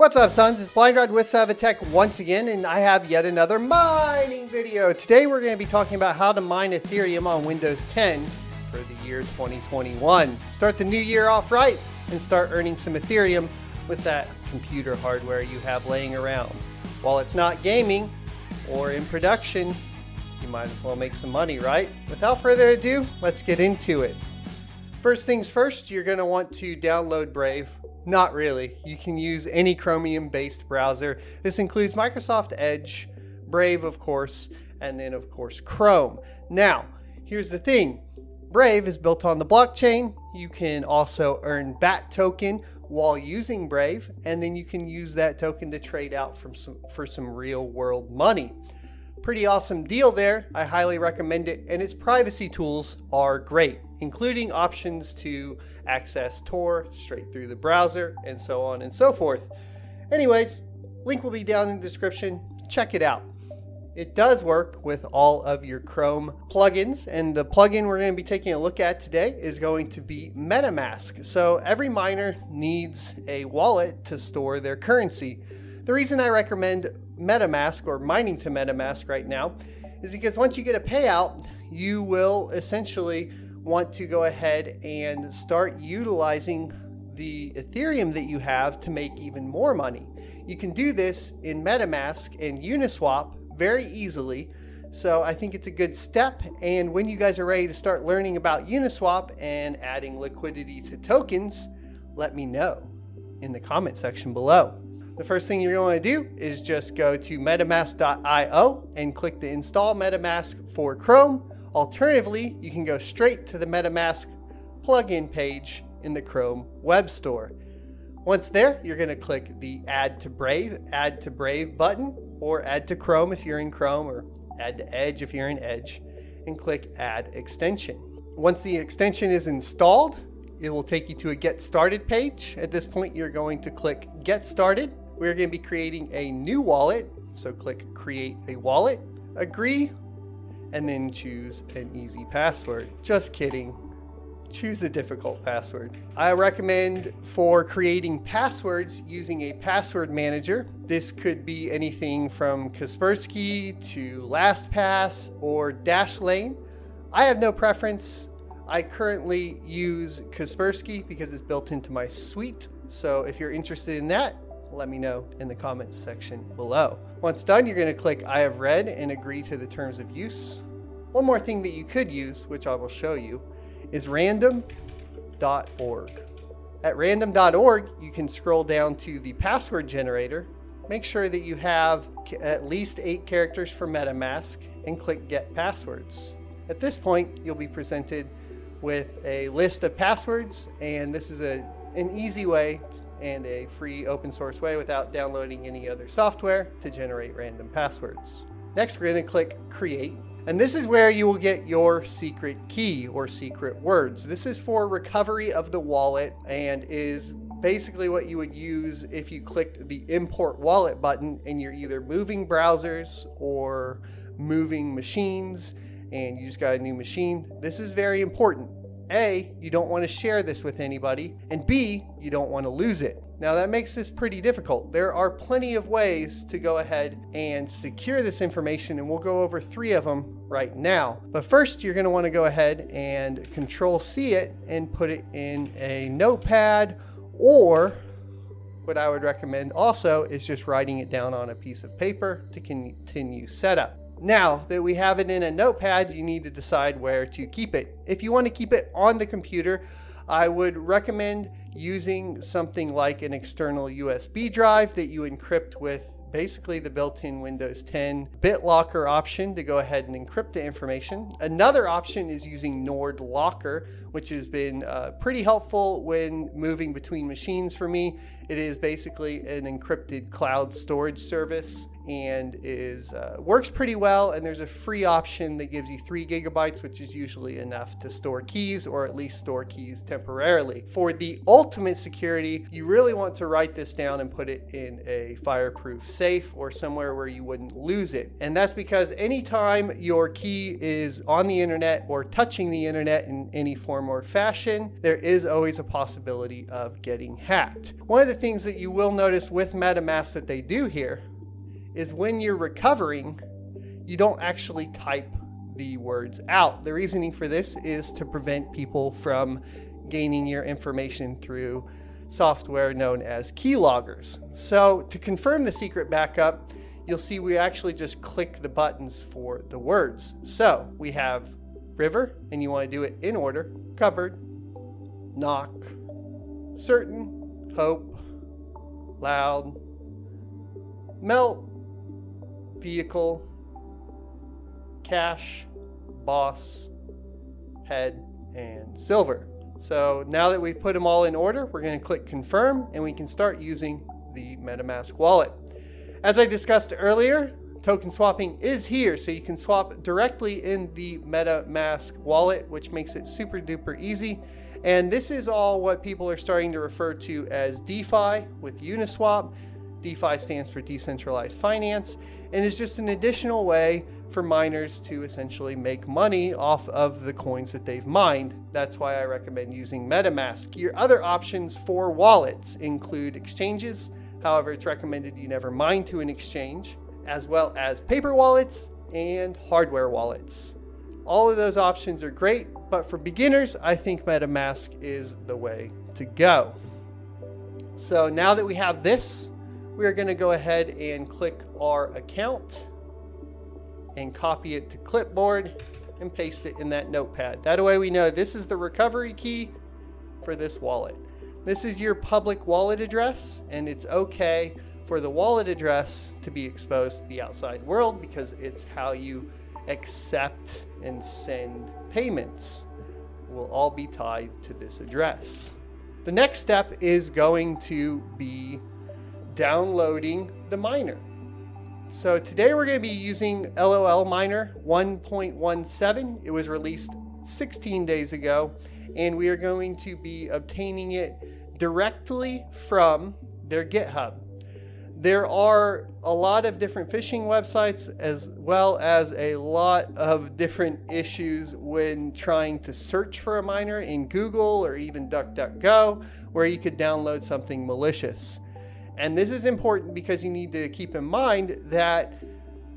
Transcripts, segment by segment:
What's up, sons? It's Blind Rod with Savitech once again, and I have yet another mining video. Today we're going to be talking about how to mine Ethereum on Windows 10 for the year 2021. Start the new year off right and start earning some Ethereum with that computer hardware you have laying around. While it's not gaming or in production, you might as well make some money, right? Without further ado, let's get into it. First things first, you're going to want to download Brave. Not really. You can use any Chromium-based browser. This includes Microsoft Edge, Brave, of course, and then, of course, Chrome. Now, here's the thing. Brave is built on the blockchain. You can also earn BAT token while using Brave, and then you can use that token to trade out for some real-world money. Pretty awesome deal there. I highly recommend it, and its privacy tools are great, including options to access Tor straight through the browser and so on and so forth. Anyways, link will be down in the description. Check it out. It does work with all of your Chrome plugins, and the plugin we're going to be taking a look at today is going to be MetaMask. So every miner needs a wallet to store their currency. The reason I recommend MetaMask or mining to MetaMask right now is because once you get a payout, you will essentially want to go ahead and start utilizing the Ethereum that you have to make even more money. You can do this in MetaMask and Uniswap very easily. So I think it's a good step. And when you guys are ready to start learning about Uniswap and adding liquidity to tokens, let me know in the comment section below. The first thing you're going to do is just go to metamask.io and click the install MetaMask for Chrome. Alternatively, you can go straight to the MetaMask plugin page in the Chrome web store. Once there, you're going to click the Add to Brave button, or Add to Chrome if you're in Chrome, or Add to Edge if you're in Edge, and click Add Extension. Once the extension is installed, it will take you to a Get Started page. At this point, you're going to click Get Started. We're going to be creating a new wallet, so click Create a Wallet, Agree, and then choose an easy password. Just kidding. Choose a difficult password. I recommend for creating passwords using a password manager. This could be anything from Kaspersky to LastPass or Dashlane. I have no preference. I currently use Kaspersky because it's built into my suite. So if you're interested in that, let me know in the comments section below. Once done, you're going to click I have read and agree to the terms of use. One more thing that you could use, which I will show you, is random.org. At random.org, you can scroll down to the password generator, make sure that you have at least 8 characters for MetaMask, and click Get Passwords. At this point, you'll be presented with a list of passwords, and this is an easy way and a free open source way without downloading any other software to generate random passwords. Next, we're going to click Create. And this is where you will get your secret key or secret words. This is for recovery of the wallet and is basically what you would use if you clicked the import wallet button and you're either moving browsers or moving machines and you just got a new machine. This is very important. A, you don't want to share this with anybody, and B, you don't want to lose it. Now that makes this pretty difficult. There are plenty of ways to go ahead and secure this information, and we'll go over 3 of them right now. But first, you're going to want to go ahead and Control-C it and put it in a notepad, or what I would recommend also is just writing it down on a piece of paper to continue setup. Now that we have it in a notepad, you need to decide where to keep it. If you want to keep it on the computer, I would recommend using something like an external USB drive that you encrypt with basically the built-in Windows 10 BitLocker option to go ahead and encrypt the information. Another option is using Nord Locker, which has been pretty helpful when moving between machines for me. It is basically an encrypted cloud storage service and works pretty well, and there's a free option that gives you 3 gigabytes, which is usually enough to store keys, or at least store keys temporarily. For the ultimate security, you really want to write this down and put it in a fireproof safe. safe or somewhere where you wouldn't lose it. And that's because anytime your key is on the internet or touching the internet in any form or fashion, there is always a possibility of getting hacked. One of the things that you will notice with MetaMask that they do here is when you're recovering, you don't actually type the words out. The reasoning for this is to prevent people from gaining your information through software known as keyloggers. So to confirm the secret backup, you'll see we actually just click the buttons for the words. So we have river, and you want to do it in order: cupboard, knock, certain, hope, loud, melt, vehicle, cash, boss, head, and silver. So now that we've put them all in order, we're going to click confirm, and we can start using the MetaMask wallet. As I discussed earlier, token swapping is here, so you can swap directly in the MetaMask wallet, which makes it super duper easy. And this is all what people are starting to refer to as DeFi with Uniswap. DeFi stands for decentralized finance, and it's just an additional way for miners to essentially make money off of the coins that they've mined. That's why I recommend using MetaMask. Your other options for wallets include exchanges. However, it's recommended you never mine to an exchange, as well as paper wallets and hardware wallets. All of those options are great, but for beginners, I think MetaMask is the way to go. So now that we have this, we're going to go ahead and click our account and copy it to clipboard and paste it in that notepad. That way we know this is the recovery key for this wallet. This is your public wallet address, and it's okay for the wallet address to be exposed to the outside world because it's how you accept and send payments. Will all be tied to this address. The next step is going to be downloading the miner. So today we're going to be using LOL Miner 1.17. It was released 16 days ago, and we are going to be obtaining it directly from their GitHub. There are a lot of different phishing websites, as well as a lot of different issues when trying to search for a miner in Google or even DuckDuckGo, where you could download something malicious. And this is important because you need to keep in mind that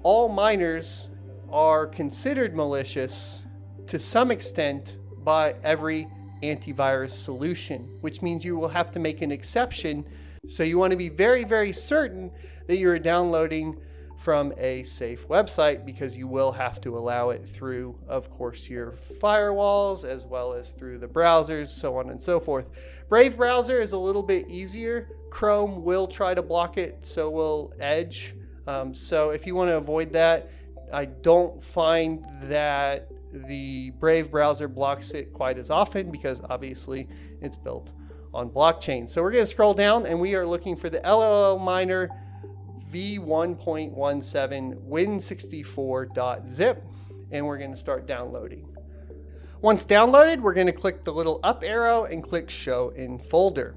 all miners are considered malicious to some extent by every antivirus solution, which means you will have to make an exception. So you want to be very, very certain that you're downloading from a safe website, because you will have to allow it through, of course, your firewalls as well as through the browsers, so on and so forth. Brave browser is a little bit easier. Chrome will try to block it, so will Edge. So if you want to avoid that, I don't find that the Brave browser blocks it quite as often because obviously it's built on blockchain. So we're going to scroll down, and we are looking for the LOL Miner v1.17 win64.zip, and we're going to start downloading. Once downloaded, we're going to click the little up arrow and click show in folder.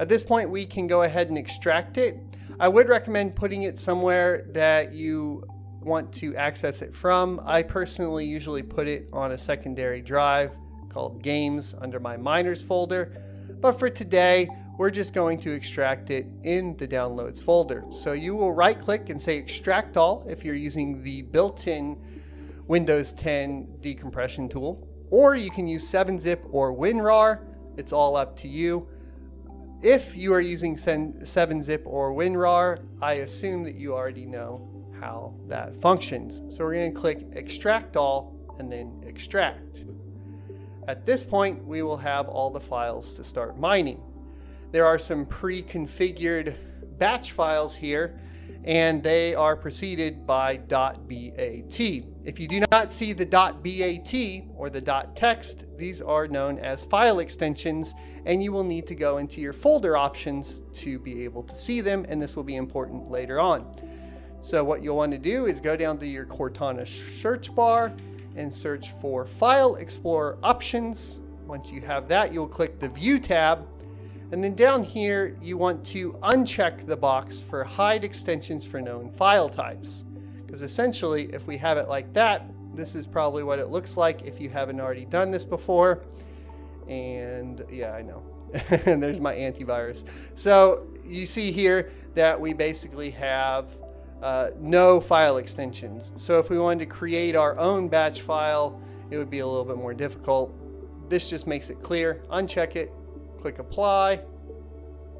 At this point, we can go ahead and extract it. I would recommend putting it somewhere that you want to access it from. I personally usually put it on a secondary drive called games under my miners folder, but for today we're just going to extract it in the downloads folder. So you will right click and say extract all if you're using the built-in Windows 10 decompression tool, or you can use 7-zip or WinRAR. It's all up to you. If you are using 7-zip or WinRAR, I assume that you already know how that functions. So we're going to click extract all and then extract. At this point, we will have all the files to start mining. There are some pre-configured batch files here, and they are preceded by .bat. If you do not see the .bat or the .text, these are known as file extensions, and you will need to go into your folder options to be able to see them, and this will be important later on. So what you'll want to do is go down to your Cortana search bar and search for File Explorer Options. Once you have that, you'll click the View tab, And then down here, you want to uncheck the box for hide extensions for known file types. Because essentially, if we have it like that, this is probably what it looks like if you haven't already done this before. And yeah, I know. And there's my antivirus. So you see here that we basically have no file extensions. So if we wanted to create our own batch file, it would be a little bit more difficult. This just makes it clear. Uncheck it, click apply,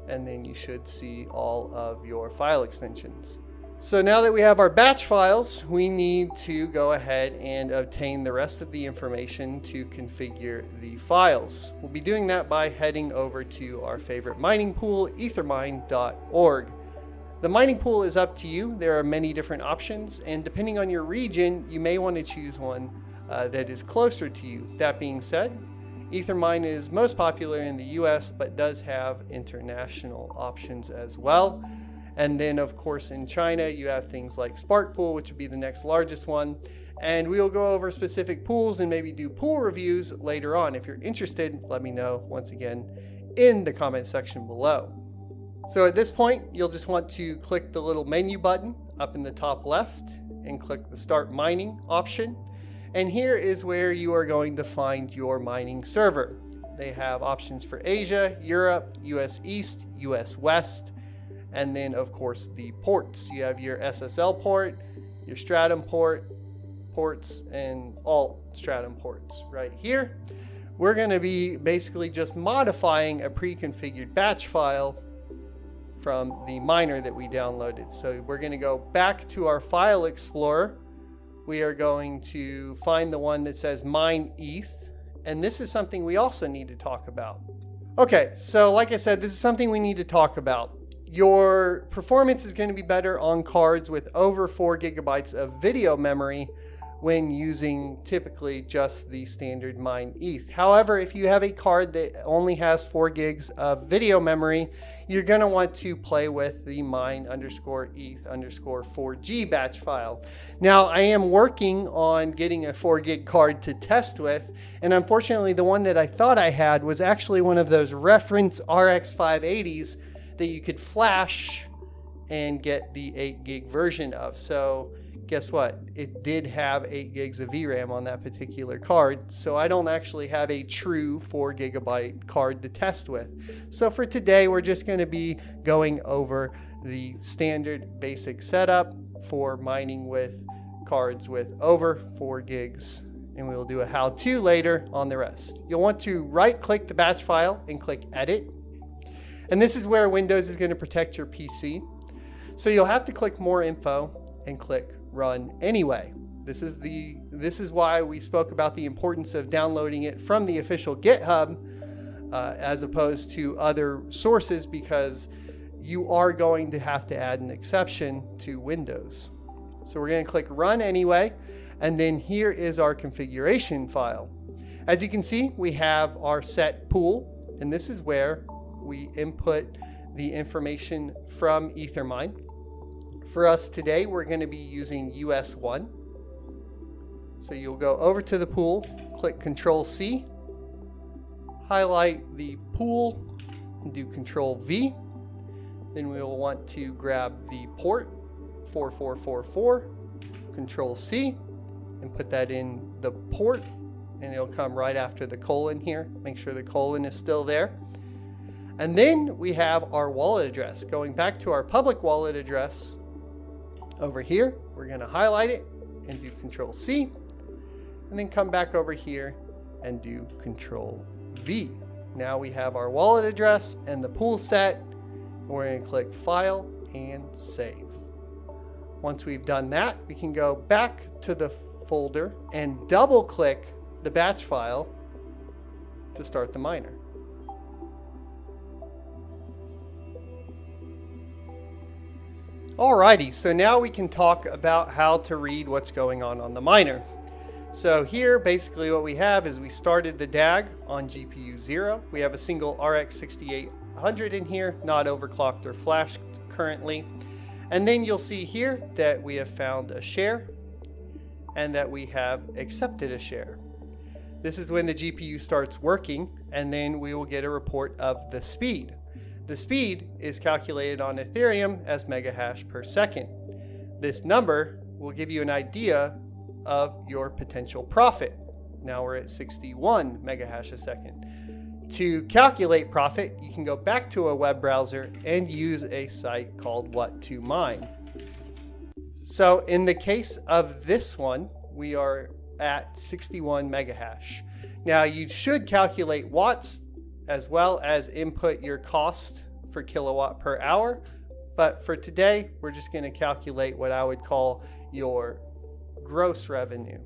and then you should see all of your file extensions. So now that we have our batch files, we need to go ahead and obtain the rest of the information to configure the files. We'll be doing that by heading over to our favorite mining pool, ethermine.org. The mining pool is up to you. There are many different options, and depending on your region, you may want to choose one that is closer to you. That being said, Ethermine is most popular in the US, but does have international options as well. And then, of course, in China, you have things like Sparkpool, which would be the next largest one. And we will go over specific pools and maybe do pool reviews later on. If you're interested, let me know once again in the comment section below. So at this point, you'll just want to click the little menu button up in the top left and click the Start Mining option. And here is where you are going to find your mining server. They have options for Asia, Europe, US East, US West, and then of course the ports. You have your SSL port, your Stratum ports, and alt Stratum ports right here. We're going to be basically just modifying a pre-configured batch file from the miner that we downloaded. So we're going to go back to our file explorer. We are going to find the one that says mine ETH, and this is something we also need to talk about. Okay, so like I said, this is something we need to talk about. Your performance is going to be better on cards with over 4 gigabytes of video memory when using typically just the standard mine ETH. However, if you have a card that only has 4 gigs of video memory, you're going to want to play with the mine_ETH_4G batch file. Now, I am working on getting a 4 gig card to test with, and unfortunately the one that I thought I had was actually one of those reference RX 580s that you could flash and get the 8 gig version of. So guess what? It did have 8 gigs of VRAM on that particular card, so I don't actually have a true 4 gigabyte card to test with. So for today, we're just going to be going over the standard basic setup for mining with cards with over 4 gigs, and we'll do a how-to later on the rest. You'll want to right-click the batch file and click Edit, and this is where Windows is going to protect your PC. So you'll have to click More Info and click Run Anyway. This is why we spoke about the importance of downloading it from the official GitHub as opposed to other sources, because you are going to have to add an exception to Windows. So we're going to click Run Anyway, and then here is our configuration file. As you can see, we have our set pool, and this is where we input the information from Ethermine. For us today, we're going to be using US1. So you'll go over to the pool, click Control-C, highlight the pool, and do Control-V. Then we will want to grab the port 4444, Control-C, and put that in the port, and it'll come right after the colon here. Make sure the colon is still there. And then we have our wallet address. Going back to our public wallet address, over here, we're going to highlight it and do Control-C, and then come back over here and do Control-V. Now we have our wallet address and the pool set. We're going to click File and Save. Once we've done that, we can go back to the folder and double click the batch file to start the miner. Alrighty, so now we can talk about how to read what's going on the miner. So here, basically what we have is we started the DAG on GPU 0. We have a single RX 6800 in here, not overclocked or flashed currently. And then you'll see here that we have found a share and that we have accepted a share. This is when the GPU starts working, and then we will get a report of the speed. The speed is calculated on Ethereum as megahash per second. This number will give you an idea of your potential profit. Now we're at 61 megahash a second. To calculate profit, you can go back to a web browser and use a site called What to Mine. So in the case of this one, we are at 61 megahash. Now you should calculate watts as well as input your cost for kilowatt per hour. But for today, we're just going to calculate what I would call your gross revenue.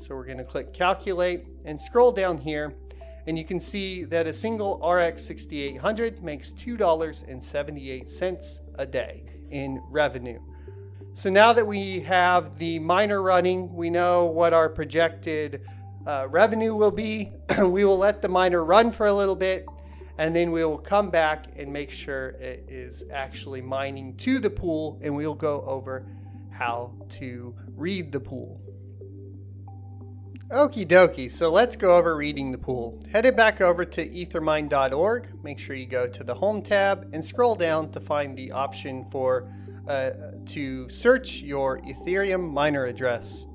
So we're going to click calculate and scroll down here, and you can see that a single RX 6800 makes $2.78 a day in revenue. So now that we have the miner running, we know what our projected revenue will be. We will let the miner run for a little bit, and then we will come back and make sure it is actually mining to the pool, and we'll go over how to read the pool. Okie dokie, so let's go over reading the pool. Headed back over to ethermine.org, make sure you go to the home tab and scroll down to find the option for to search your Ethereum miner address.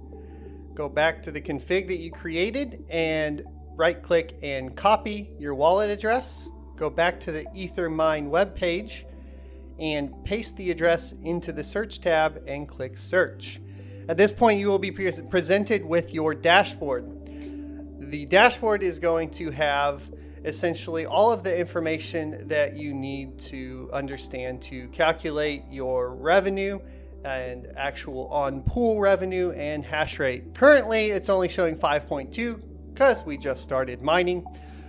Go back to the config that you created and right click and copy your wallet address. Go back to the Ethermine webpage and paste the address into the search tab and click search. At this point, you will be presented with your dashboard. The dashboard is going to have essentially all of the information that you need to understand to calculate your revenue and actual on-pool revenue and hash rate. Currently, it's only showing 5.2 because we just started mining.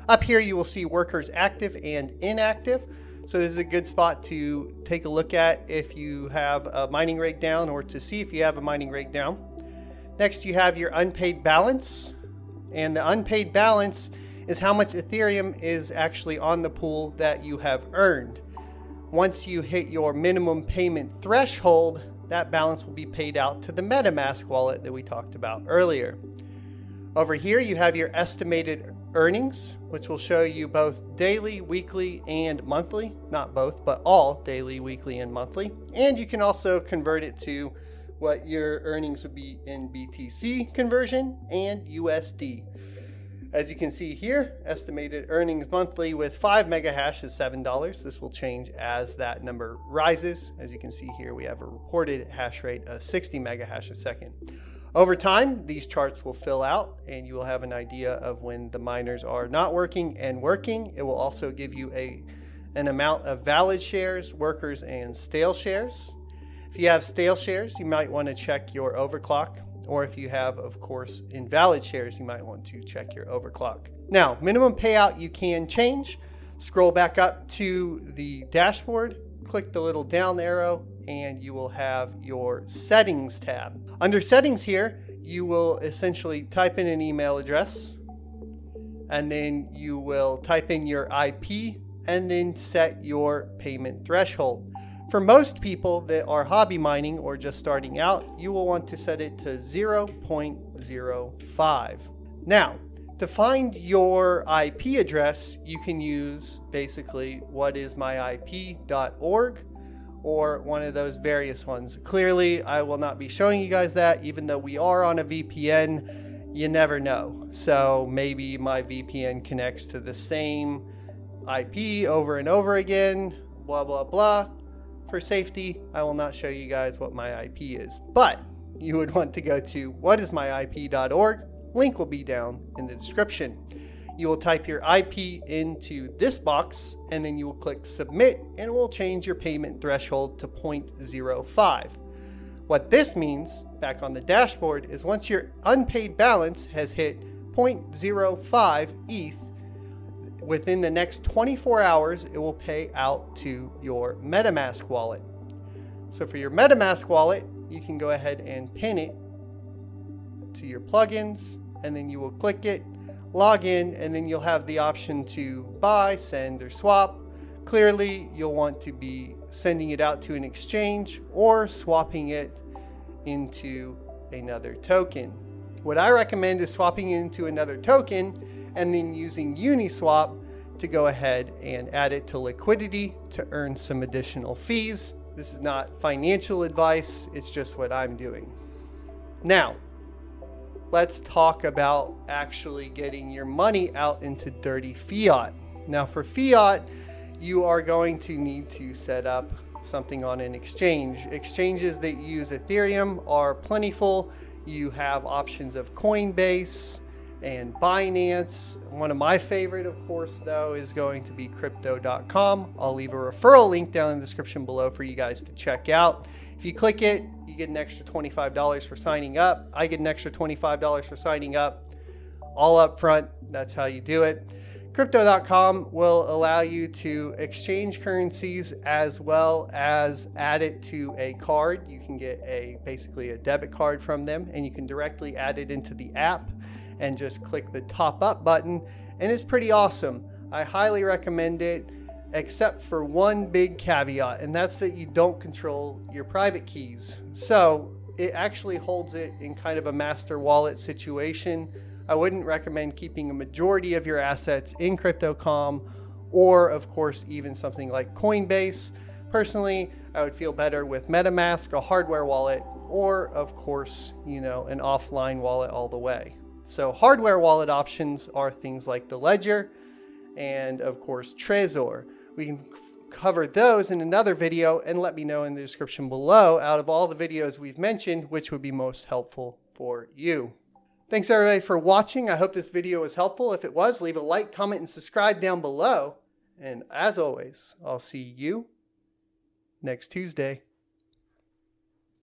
Up here, you will see workers active and inactive. So this is a good spot to take a look at if you have a mining rate down, or to see if you have a mining rate down. Next, you have your unpaid balance. And the unpaid balance is how much Ethereum is actually on the pool that you have earned. Once you hit your minimum payment threshold, that balance will be paid out to the MetaMask wallet that we talked about earlier. Over here, you have your estimated earnings, which will show you both daily, weekly, and monthly. Not both, but all daily, weekly, and monthly. And you can also convert it to what your earnings would be in BTC conversion and USD. As you can see here, estimated earnings monthly with 5 megahash is $7. This will change as that number rises. As you can see here, we have a reported hash rate of 60 megahash a second. Over time, these charts will fill out and you will have an idea of when the miners are not working and working. It will also give you an amount of valid shares, workers, and stale shares. If you have stale shares, you might want to check your overclock. Or if you have, of course, invalid shares, you might want to check your overclock. Now, minimum payout you can change. Scroll back up to the dashboard, click the little down arrow, and you will have your settings tab. Under settings here, you will essentially type in an email address, and then you will type in your IP and then set your payment threshold. For most people that are hobby mining or just starting out, you will want to set it to 0.05. Now, to find your IP address, you can use basically whatismyip.org or one of those various ones. Clearly, I will not be showing you guys that, even though we are on a VPN. You never know. So maybe my VPN connects to the same IP over and over again, blah, blah, blah. For safety, I will not show you guys what my IP is, but you would want to go to whatismyip.org. Link will be down in the description. You will type your IP into this box, and then you will click submit, and it will change your payment threshold to 0.05. What this means, back on the dashboard, is once your unpaid balance has hit 0.05 ETH, within the next 24 hours, it will pay out to your MetaMask wallet. So for your MetaMask wallet, you can go ahead and pin it to your plugins, and then you will click it, log in, and then you'll have the option to buy, send, or swap. Clearly, you'll want to be sending it out to an exchange or swapping it into another token. What I recommend is swapping it into another token and then using Uniswap to go ahead and add it to liquidity to earn some additional fees. This is not financial advice, it's just what I'm doing. Now, let's talk about actually getting your money out into dirty fiat. Now for fiat, you are going to need to set up something on an exchange. Exchanges that use Ethereum are plentiful. You have options of Coinbase and Binance. One of my favorite, of course, though, is going to be crypto.com. I'll leave a referral link down in the description below for you guys to check out. If you click it, you get an extra $25 for signing up. I get an extra $25 for signing up, all up front. That's how you do it. Crypto.com will allow you to exchange currencies as well as add it to a card. You can get basically a debit card from them, and you can directly add it into the app and just click the top up button, and it's pretty awesome. I highly recommend it, except for one big caveat, and that's that you don't control your private keys. So it actually holds it in kind of a master wallet situation. I wouldn't recommend keeping a majority of your assets in Crypto.com, or of course even something like Coinbase. Personally, I would feel better with MetaMask, a hardware wallet, or of course, an offline wallet all the way. So hardware wallet options are things like the Ledger and of course Trezor. We can cover those in another video, and let me know in the description below, out of all the videos we've mentioned, which would be most helpful for you. Thanks everybody for watching. I hope this video was helpful. If it was, leave a like, comment, and subscribe down below. And as always, I'll see you next Tuesday.